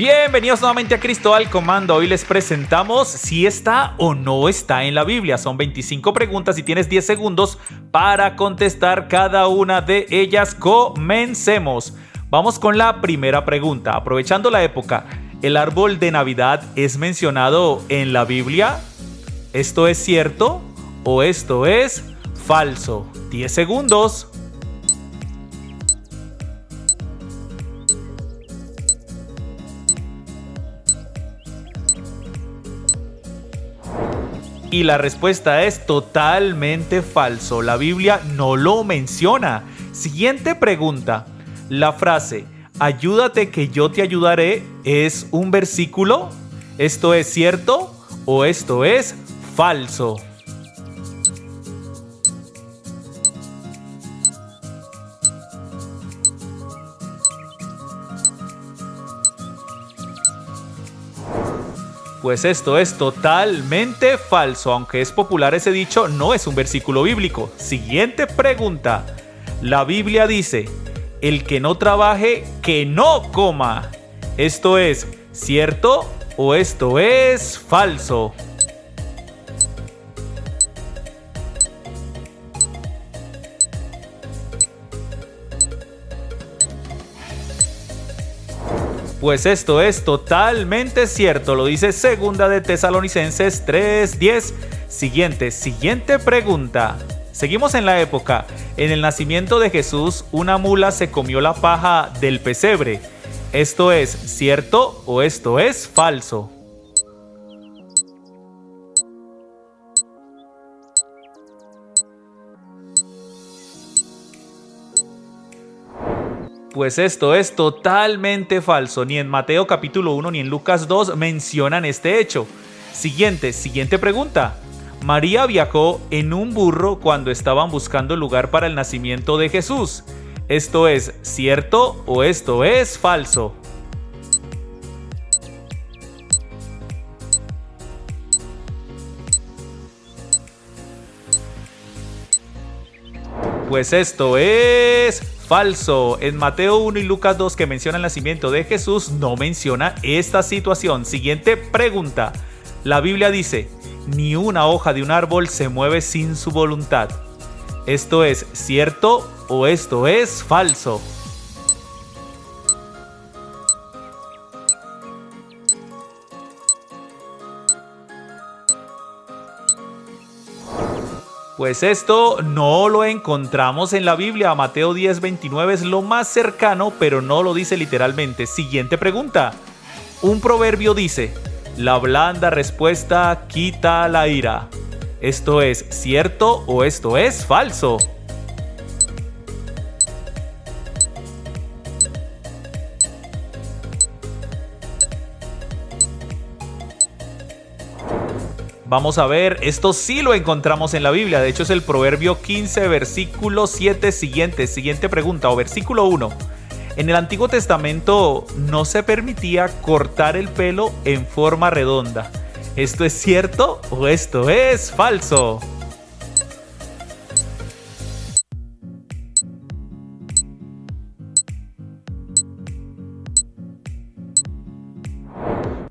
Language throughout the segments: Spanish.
Bienvenidos nuevamente a Cristo al Comando. Hoy les presentamos si está o no está en la Biblia. Son 25 preguntas y tienes 10 segundos para contestar cada una de ellas. Comencemos. Vamos con la primera pregunta. Aprovechando la época, ¿el árbol de Navidad es mencionado en la Biblia? ¿Esto es cierto o esto es falso? 10 segundos. Y la respuesta es totalmente falso. La Biblia no lo menciona. Siguiente pregunta. La frase "ayúdate que yo te ayudaré" ¿es un versículo? ¿Esto es cierto o esto es falso? Pues esto es totalmente falso. Aunque es popular ese dicho, no es un versículo bíblico. Siguiente pregunta. La Biblia dice: el que no trabaje, que no coma. ¿Esto es cierto o esto es falso? Pues esto es totalmente cierto, lo dice Segunda de Tesalonicenses 3:10. Siguiente pregunta. Seguimos en la época. En el nacimiento de Jesús, una mula se comió la paja del pesebre. ¿Esto es cierto o esto es falso? Pues esto es totalmente falso. Ni en Mateo capítulo 1 ni en Lucas 2 mencionan este hecho. Siguiente pregunta. María viajó en un burro cuando estaban buscando lugar para el nacimiento de Jesús. ¿Esto es cierto o esto es falso? Pues esto es falso. En Mateo 1 y Lucas 2, que menciona el nacimiento de Jesús, no menciona esta situación. Siguiente pregunta. La Biblia dice: ni una hoja de un árbol se mueve sin su voluntad. ¿Esto es cierto o esto es falso? Pues esto no lo encontramos en la Biblia. Mateo 10:29 es lo más cercano, pero no lo dice literalmente. Siguiente pregunta. Un proverbio dice: la blanda respuesta quita la ira. ¿Esto es cierto o esto es falso? Vamos a ver, esto sí lo encontramos en la Biblia. De hecho es el Proverbio 15, versículo 7 Siguiente pregunta, o versículo 1. En el Antiguo Testamento no se permitía cortar el pelo en forma redonda. ¿Esto es cierto o esto es falso?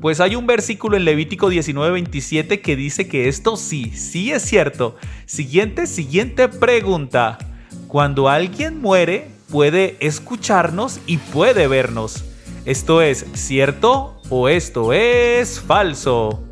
Pues hay un versículo en Levítico 19:27 que dice que esto sí es cierto. Siguiente pregunta. Cuando alguien muere, puede escucharnos y puede vernos. ¿Esto es cierto o esto es falso?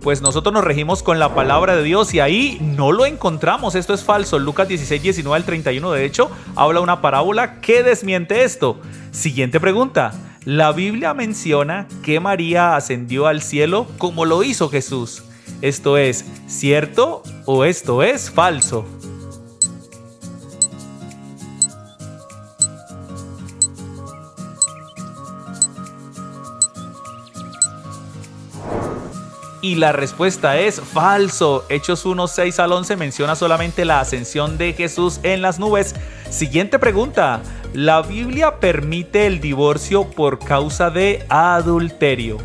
Pues nosotros nos regimos con la palabra de Dios y ahí no lo encontramos. Esto es falso. Lucas 16:19 al 31, de hecho, habla una parábola que desmiente esto. Siguiente pregunta. La Biblia menciona que María ascendió al cielo como lo hizo Jesús. ¿Esto es cierto o esto es falso? Y la respuesta es falso. Hechos 1, 6 al 11 menciona solamente la ascensión de Jesús en las nubes. Siguiente pregunta. ¿La Biblia permite el divorcio por causa de adulterio?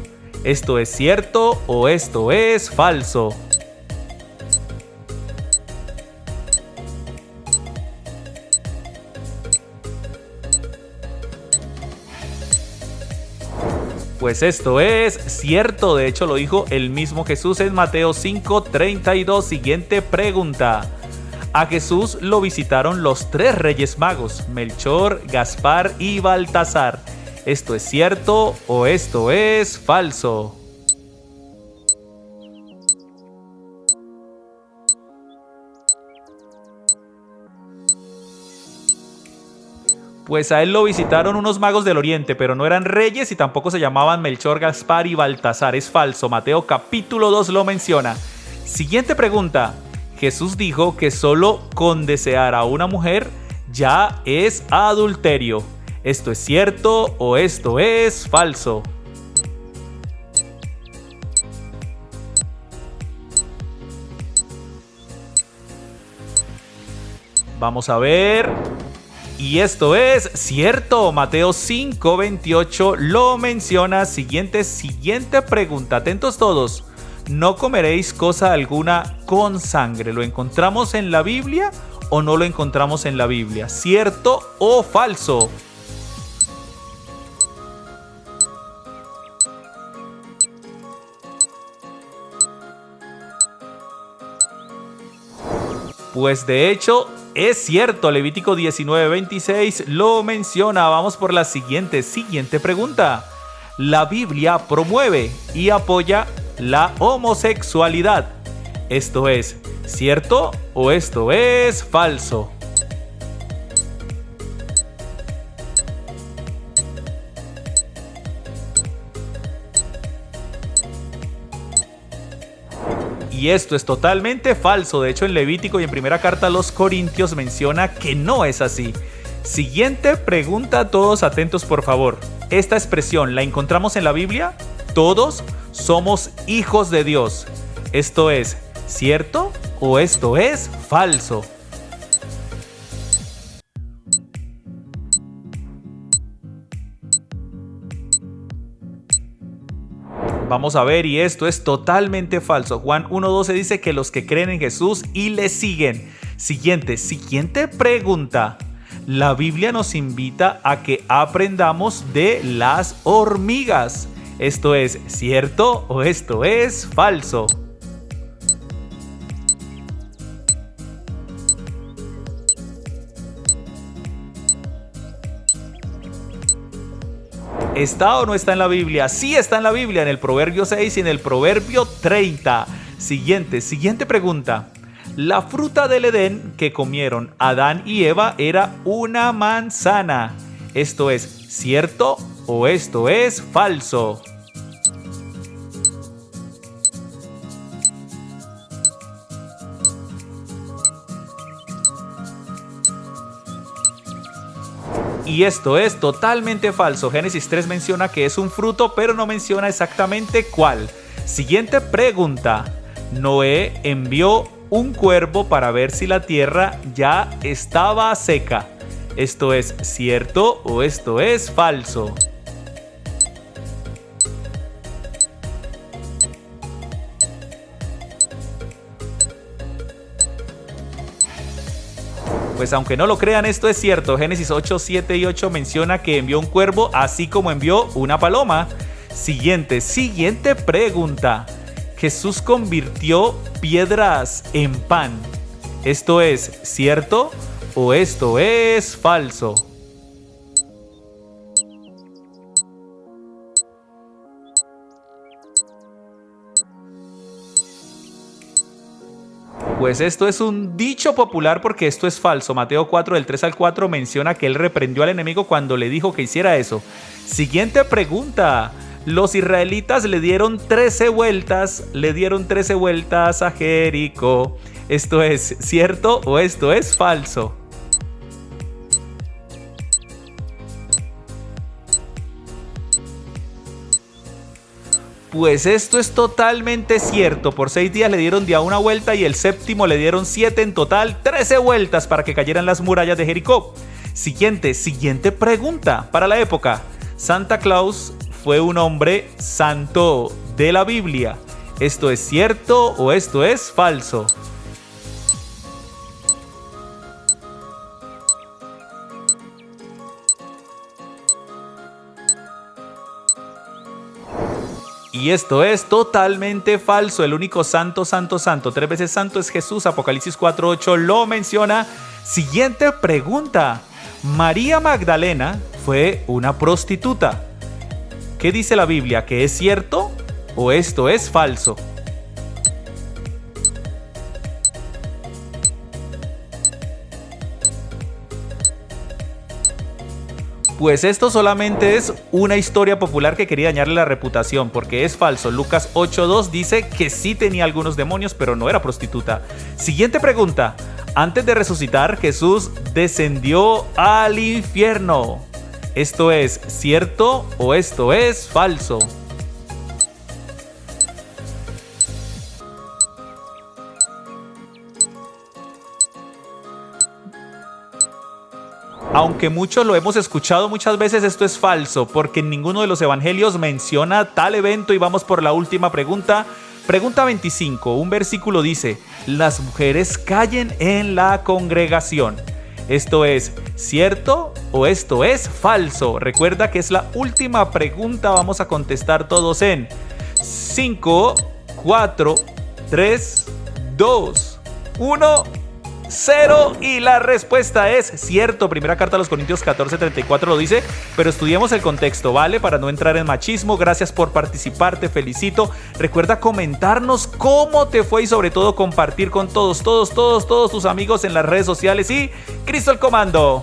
¿Esto es cierto o esto es falso? Pues esto es cierto, de hecho lo dijo el mismo Jesús en Mateo 5:32. Siguiente pregunta. A Jesús lo visitaron los tres reyes magos, Melchor, Gaspar y Baltasar. ¿Esto es cierto o esto es falso? Pues a él lo visitaron unos magos del oriente, pero no eran reyes y tampoco se llamaban Melchor, Gaspar y Baltasar. Es falso, Mateo capítulo 2 lo menciona. Siguiente pregunta. Jesús dijo que solo con desear a una mujer ya es adulterio. ¿Esto es cierto o esto es falso? Vamos a ver. Y esto es cierto, Mateo 5:28 lo menciona. Siguiente pregunta, atentos todos. No comeréis cosa alguna con sangre. ¿Lo encontramos en la Biblia o no lo encontramos en la Biblia? ¿Cierto o falso? Pues de hecho es cierto, Levítico 19:26 lo menciona. Vamos por la siguiente pregunta. La Biblia promueve y apoya la homosexualidad. ¿Esto es cierto o esto es falso? Y esto es totalmente falso. De hecho, en Levítico y en primera carta a los Corintios menciona que no es así. Siguiente pregunta, todos atentos por favor. ¿Esta expresión la encontramos en la Biblia? Todos somos hijos de Dios. ¿Esto es cierto o esto es falso? Vamos a ver, y esto es totalmente falso. Juan 1:12 dice que los que creen en Jesús y le siguen. Siguiente pregunta. La Biblia nos invita a que aprendamos de las hormigas. ¿Esto es cierto o esto es falso? ¿Está o no está en la Biblia? Sí está en la Biblia, en el Proverbio 6 y en el Proverbio 30. Siguiente pregunta. La fruta del Edén que comieron Adán y Eva era una manzana. ¿Esto es cierto o esto es falso? Y esto es totalmente falso. Génesis 3 menciona que es un fruto, pero no menciona exactamente cuál. Siguiente pregunta. Noé envió un cuervo para ver si la tierra ya estaba seca. ¿Esto es cierto o esto es falso? Pues aunque no lo crean, esto es cierto. Génesis 8, 7 y 8 menciona que envió un cuervo, así como envió una paloma. Siguiente pregunta. Jesús convirtió piedras en pan. ¿Esto es cierto o esto es falso? Pues esto es un dicho popular porque esto es falso. Mateo 4 del 3 al 4 menciona que él reprendió al enemigo cuando le dijo que hiciera eso. Siguiente pregunta. Los israelitas le dieron 13 vueltas a Jericó. ¿Esto es cierto o esto es falso? Pues esto es totalmente cierto. Por 6 días le dieron de a una vuelta y el séptimo le dieron 7, en total 13 vueltas para que cayeran las murallas de Jericó. Siguiente pregunta. Para la época, Santa Claus fue un hombre santo de la Biblia. ¿Esto es cierto o esto es falso? Y esto es totalmente falso. El único santo, santo, santo, 3 veces santo es Jesús. Apocalipsis 4:8 lo menciona. Siguiente pregunta. María Magdalena fue una prostituta. ¿Qué dice la Biblia? ¿Que es cierto o esto es falso? Pues esto solamente es una historia popular que quería dañarle la reputación, porque es falso. Lucas 8:2 dice que sí tenía algunos demonios, pero no era prostituta. Siguiente pregunta. Antes de resucitar, Jesús descendió al infierno. ¿Esto es cierto o esto es falso? Aunque muchos lo hemos escuchado muchas veces, esto es falso, porque en ninguno de los evangelios menciona tal evento. Y vamos por la última pregunta. Pregunta 25, un versículo dice: las mujeres callen en la congregación. ¿Esto es cierto o esto es falso? Recuerda que es la última pregunta. Vamos a contestar todos en 5, 4, 3, 2, 1... 0, y la respuesta es cierto. Primera carta a los Corintios 14:34 lo dice, pero estudiemos el contexto, ¿vale? Para no entrar en machismo. Gracias por participar, te felicito. Recuerda comentarnos cómo te fue y sobre todo compartir con todos tus amigos en las redes sociales. Y Cristo al comando.